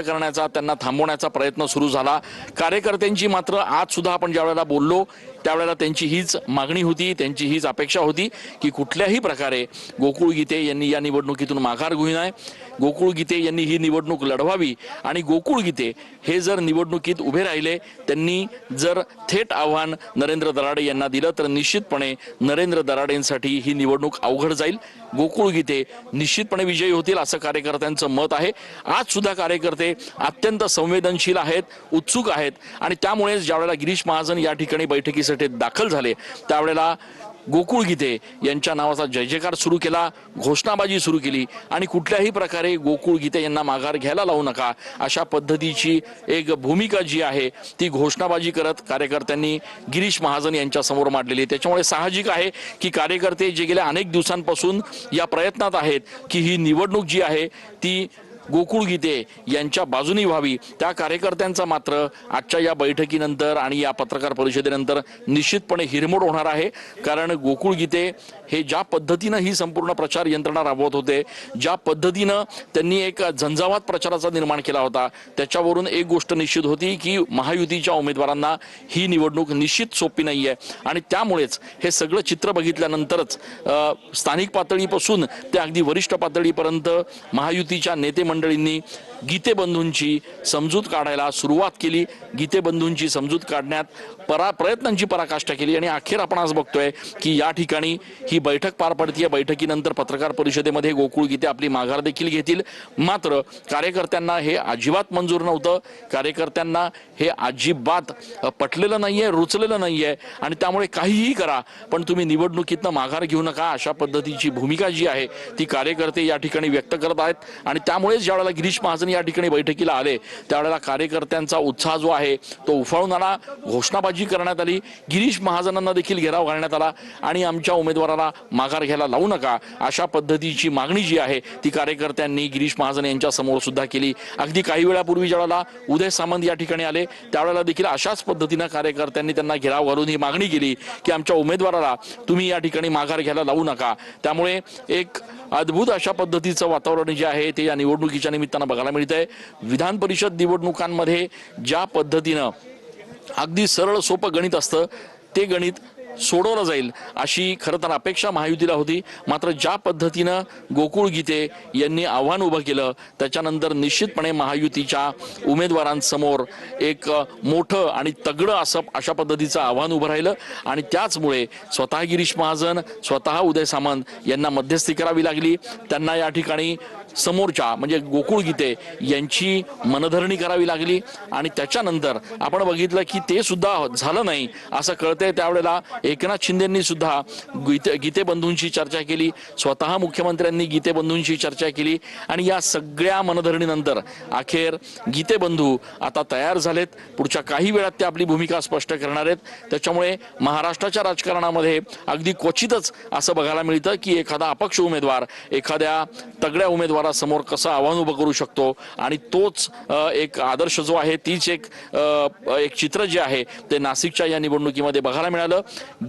करण्याचा त्यांना थांबवण्याचा प्रयत्न सुरू झाला। कार्यकर्त्यांची मात्र आज सुद्धा आपण ज्या वेळेला बोललो त्यावेळेला त्यांची हीच मागणी होती, त्यांची हीच अपेक्षा होती की कुठल्याही प्रकारे गोकुळ गीते यांनी या निवडणुकीतून माघार घेऊ नये, गोकुळ गीते यांनी ही निवडणूक लढवावी आणि गोकुळ गीते हे जर निवडणुकीत उभे राहिले, त्यांनी जर थेट आव्हान नरेंद्र दराडे यांना दिलं तर निश्चितपणे नरेंद्र दराडेंसाठी ही निवडणूक अवघड जाईल। गोकुळ गीते निश्चितपणे विजयी होतील असं कार्यकर्त्यांचं मत आहे। आज सुद्धा कार्यकर्ते अत्यंत संवेदनशील आहेत, उत्सुक आहेत आणि त्यामुळेच ज्यावेळेला गिरीश महाजन या ठिकाणी बैठकीसाठी दाखल झाले त्यावेळेला गोकुळ गीते यांच्या नावाचा जय जयकार सुरू केला, घोषणाबाजी सुरू केली आणि कुठल्याही प्रकारे गोकुळ गीते यांना माघार घ्यायला लावू नका अशा पद्धतीची एक भूमिका जी आहे ती घोषणाबाजी करत कार्यकर्त्यांनी गिरीश महाजन यांच्या समोर मांडलेली आहे। त्याच्यामुळे साहजिक आहे की कार्यकर्ते जे गेल्या अनेक दिवसांपासून या प्रयत्नात आहेत की ही निवडणूक जी आहे ती गोकुळ गीते यांच्या बाजूनी व्हावी, त्या कार्यकर्त्यांचा मात्र आजच्या या बैठकीनंतर आणि या पत्रकार परिषदेनंतर निश्चितपणे हिरमोड होणार आहे। कारण गोकुळ गीते हे ज्या पद्धतीनं ही संपूर्ण प्रचार यंत्रणा राबवत होते, ज्या पद्धतीनं त्यांनी एक झंझावात प्रचाराचा निर्माण केला होता, त्याच्यावरून एक गोष्ट निश्चित होती की महायुतीच्या उमेदवारांना ही निवडणूक निश्चित सोपी नाही आहे आणि त्यामुळेच हे सगळं चित्र बघितल्यानंतरच स्थानिक पातळीपासून ते अगदी वरिष्ठ पातळीपर्यंत महायुतीच्या नेते मंडळींनी गीते बंधूंची समजूत काढायला सुरुवात केली, गीते बंधूंची समजूत काढण्यात प्रयत्नांची पराकाष्ठा केली आणि अखेर आपण आज बघतोय की या ठिकाणी ही बैठक पार पडतीये। बैठकीनंतर पत्रकार परिषदेमध्ये गोकुळ गीते आपली माघार देखील घेतील। मात्र कार्यकर्त्यांना हे अजिबात मंजूर नव्हतं, कार्यकर्त्यांना हे अजिबात पटलेलं नाहीये, रुचलेलं नाहीये आणि त्यामुळे काहीही करा पण तुम्ही निवडणुकीतनं माघार घेऊ नका अशा पद्धतीची भूमिका जी आहे ती कार्यकर्ते या ठिकाणी व्यक्त करत आहेत आणि त्यामुळेच ज्यावेळेला गिरीश महाजन या ठिकाणी बैठकीला आले त्यावेळेला कार्यकर्त्यांचा उत्साह जो आहे तो उफाळून आला, घोषणाबाजी करण्यात आली, गिरीश महाजनांना देखील घेराव घालण्यात आला आणि आमच्या उमेदवाराला माघार घ्यायला लावू नका अशा पद्धतीची मागणी जी आहे ती कार्यकर्त्यांनी गिरीश महाजन यांच्या समोर सुद्धा केली। अगदी काही वेळापूर्वी ज्यावेळेला उदय सामंत या ठिकाणी आले त्यावेळेला देखील अशाच पद्धतीनं कार्यकर्त्यांनी त्यांना घेराव घालून ही मागणी केली की आमच्या उमेदवाराला तुम्ही या ठिकाणी माघार घ्यायला लावू नका। त्यामुळे एक अद्भुत अशा पद्धतीचं वातावरण जे आहे ते या निवडणुकीच्या निमित्तानं बघायला मिळतंय। विधान परिषद निवडणुकांमध्ये ज्या पद्धतीनं अगदी सरळ सोपं गणित असतं ते गणित सोडवलं जाईल अशी खरं तर अपेक्षा महायुतीला होती। मात्र ज्या पद्धतीनं गोकुळ गीते यांनी आव्हान उभं केलं त्याच्यानंतर निश्चितपणे महायुतीच्या उमेदवारांसमोर एक मोठं आणि तगडं असं अशा पद्धतीचं आव्हान उभं राहिलं आणि त्याचमुळे स्वतः गिरीश महाजन, स्वतः उदय सामंत यांना मध्यस्थी करावी लागली। त्यांना या ठिकाणी समोरच्या म्हणजे गोकुळ गीते यांची मनधरणी करावी लागली आणि त्याच्यानंतर आपण बघितलं की ते सुद्धा झालं नाही असं कळतंय। त्यावेळेला एकनाथ शिंदेंनी सुद्धा गीते बंधूंची चर्चा केली, स्वतः मुख्यमंत्र्यांनी गीते बंधूंची चर्चा केली आणि या सगळ्या मनधरणीनंतर अखेर गीते बंधू आता तयार झालेत। पुढच्या काही वेळात ते आपली भूमिका स्पष्ट करणार आहेत। त्याच्यामुळे महाराष्ट्राच्या राजकारणामध्ये अगदी क्वचितच असं बघायला मिळतं की एखादा अपक्ष उमेदवार एखाद्या तगड्या उमेदवारासमोर कसं आव्हान उभं करू शकतो आणि तोच एक आदर्श जो आहे तीच एक चित्र जे आहे ते नाशिकच्या या निवडणुकीमध्ये बघायला मिळालं।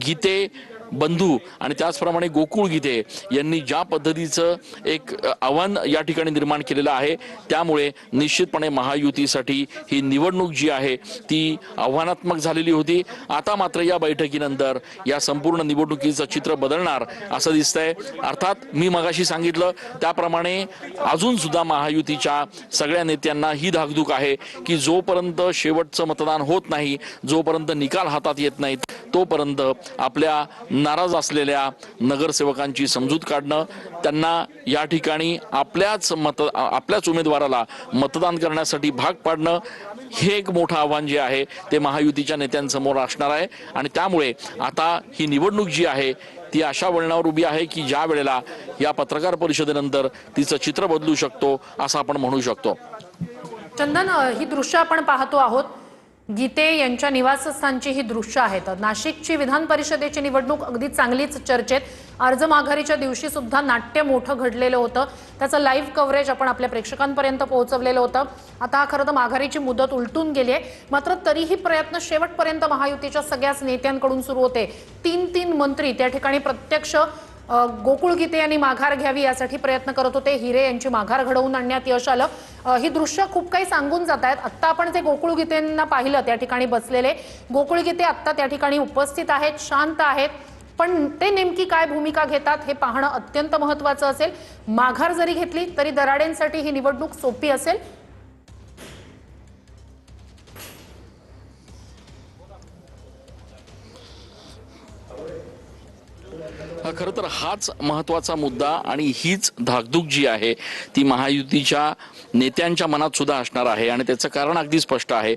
गीते बंधू आणि त्याचप्रमाणे गोकुळ गीते यांनी ज्या पद्धतीचं एक आव्हान या ठिकाणी निर्माण केलेलं आहे त्यामुळे निश्चितपणे महायुतीसाठी ही निवडणूक जी आहे ती आव्हानात्मक झालेली होती। आता मात्र या बैठकीनंतर या संपूर्ण निवडणुकीचं चित्र बदलणार असं दिसतंय। अर्थात मी मगाशी सांगितलं त्याप्रमाणे अजून सुद्धा महायुतीच्या सगळ्या नेत्यांना ही धाकधूक आहे की जोपर्यंत शेवटचं मतदान होत नाही, जोपर्यंत निकाल हातात येत नाहीत तोपर्यंत आपल्या नाराज असलेल्या नगरसेवकांची समजूत काढणं, त्यांना या ठिकाणी आपल्याच उमेदवाराला मतदान करण्यासाठी भाग पाडणं हे एक मोठं आव्हान जे आहे ते महायुतीच्या नेत्यांसमोर असणार आहे आणि त्यामुळे आता ही निवडणूक जी आहे ती अशा वळणावर उभी आहे की ज्या वेळेला या पत्रकार परिषदेनंतर तिचं चित्र बदलू शकतो असं आपण म्हणू शकतो। चंदन, ही दृश्य आपण पाहतो आहोत, गीते यांच्या निवासस्थानची ही दृश्य आहेत। नाशिकची विधान परिषदेची निवडणूक अगदी चांगलीच चर्चेत, अर्ज माघारीच्या दिवशी सुद्धा नाट्य मोठं घडलेलं होतं, त्याचं लाईव्ह कव्हरेज आपण आपल्या प्रेक्षकांपर्यंत पोहोचवलेलं होतं। आता खरं तर माघारीची मुदत उलटून गेली आहे, मात्र तरीही प्रयत्न शेवटपर्यंत महायुतीच्या सगळ्याच नेत्यांकडून सुरू होते। तीन मंत्री त्या ठिकाणी प्रत्यक्ष गोकुळ गीते यांनी माघार घ्यावी यासाठी प्रयत्न करत होते. हिरे यांची माघार घडवून आणण्यात यश आलं. ही दृश्य खूप काही सांगून जात आहेत. आत्ता आपण जे गोकुळ गीतेंना पाहिलं त्या ठिकाणी बसलेले गोकुळ गीते आत्ता त्या ठिकाणी उपस्थित आहेत, शांत आहेत. पण ते नेमकी काय भूमिका घेतात हे पाहणं अत्यंत महत्त्वाचं असेल. माघार जरी घेतली तरी दराडेंसाठी ही निवडणूक सोपी असेल. खरं तर हाच महत्वाचा मुद्दा आणि हीच धाकधूक जी आहे ती महायुतीच्या नेत्यांच्या मनात सुद्धा असणार आहे. आणि त्याचं कारण अगदी स्पष्ट आहे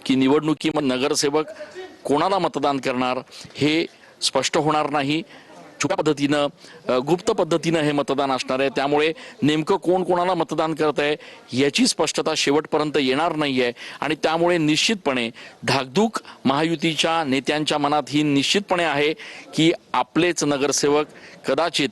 की निवडणुकीमध्ये नगरसेवक कोणाला मतदान करणार हे स्पष्ट होणार नाही. छुप्या पद्धतीनं गुप्त पद्धतीनं हे मतदान असणार आहे. त्यामुळे नेमकं कोण कोणाला मतदान करत आहे याची स्पष्टता शेवटपर्यंत येणार नाहीये. आणि त्यामुळे निश्चितपणे धाकधूक महायुतीच्या नेत्यांच्या मनात ही निश्चितपणे आहे की आपलेच नगरसेवक कदाचित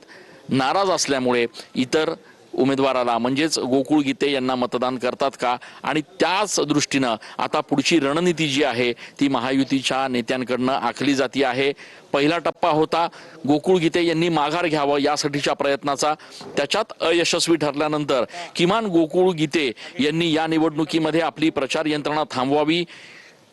नाराज असल्यामुळे इतर उमेदवाराला म्हणजेच गोकुळ गीते यांना मतदान करतात का. आणि त्याच दृष्टीनं आता पुढची रणनीती जी आहे ती महायुतीच्या नेत्यांकडनं आखली जाती आहे. पहिला टप्पा होता गोकुळ गीते यांनी माघार घ्यावं यासाठीच्या प्रयत्नाचा. त्याच्यात अयशस्वी ठरल्यानंतर किमान गोकुळ गीते यांनी या निवडणुकीमध्ये आपली प्रचार यंत्रणा थांबवावी,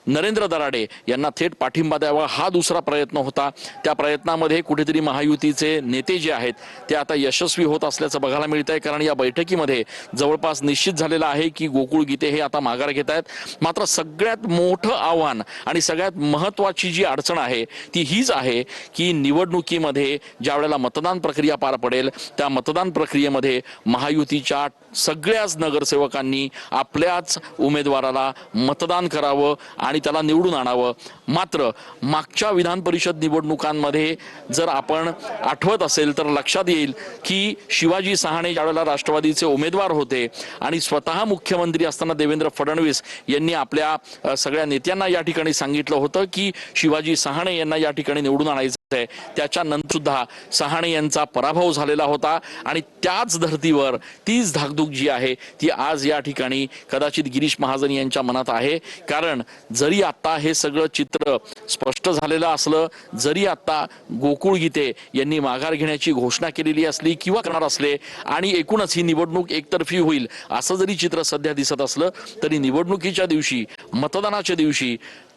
नरेंद्र दराडे यांना थेट पाठिंबा द्यावा हा दुसरा प्रयत्न होता. त्या प्रयत्नामध्ये कुठेतरी महायुतीचे नेते जे आहेत ते आता यशस्वी होत असल्याचं बघायला मिळत आहे. कारण या बैठकीमध्ये जवळपास निश्चित झालेलं आहे की गोकुळ गीते हे आता माघार घेत आहेत. मात्र सगळ्यात मोठं आव्हान आणि सगळ्यात महत्त्वाची जी अडचण आहे ती हीच आहे की निवडणुकीमध्ये ज्या वेळेला मतदान प्रक्रिया पार पडेल त्या मतदान प्रक्रियेमध्ये महायुतीच्या सगळ्याच नगरसेवकांनी आपल्याच उमेदवाराला मतदान करावं आणि त्याला निवडून आणावं. मात्र मागच्या विधान परिषद निवडणुकांमध्ये जर आपण आठवत असेल तर लक्षात येईल की शिवाजी सहाणे ज्यावेळेला राष्ट्रवादीचे उमेदवार होते आणि स्वतः मुख्यमंत्री असताना देवेंद्र फडणवीस यांनी आपल्या सगळ्या नेत्यांना या ठिकाणी सांगितलं होतं की शिवाजी सहाणे यांना या ठिकाणी निवडून आणायचं आहे. त्याच्यानंतर सुद्धा सहाणे यांचा पराभव झालेला होता. आणि त्याच धर्तीवर तीच धाकधूक जी आहे ती आज या ठिकाणी कदाचित गिरीश महाजन यांच्या मनात आहे. कारण जरी आता हे सगळं चित्र स्पष्ट झालेलं असलं, जरी आता गोकुळ गीते यांनी माघार घेण्याची घोषणा केलेली असली किंवा करणार असले आणि एकूणच ही निवडणूक एकतर्फी होईल असं जरी चित्र सध्या दिसत असलं तरी निवडणुकीच्या दिवशी, मतदानाच्या दिवशी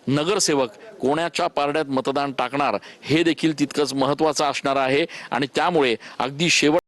नगरसेवक कोणाच्या पारड्यात मतदान टाकणार हे देखील तितकंच महत्त्वाचं असणार आहे. आणि त्यामुळे अगदी शेवट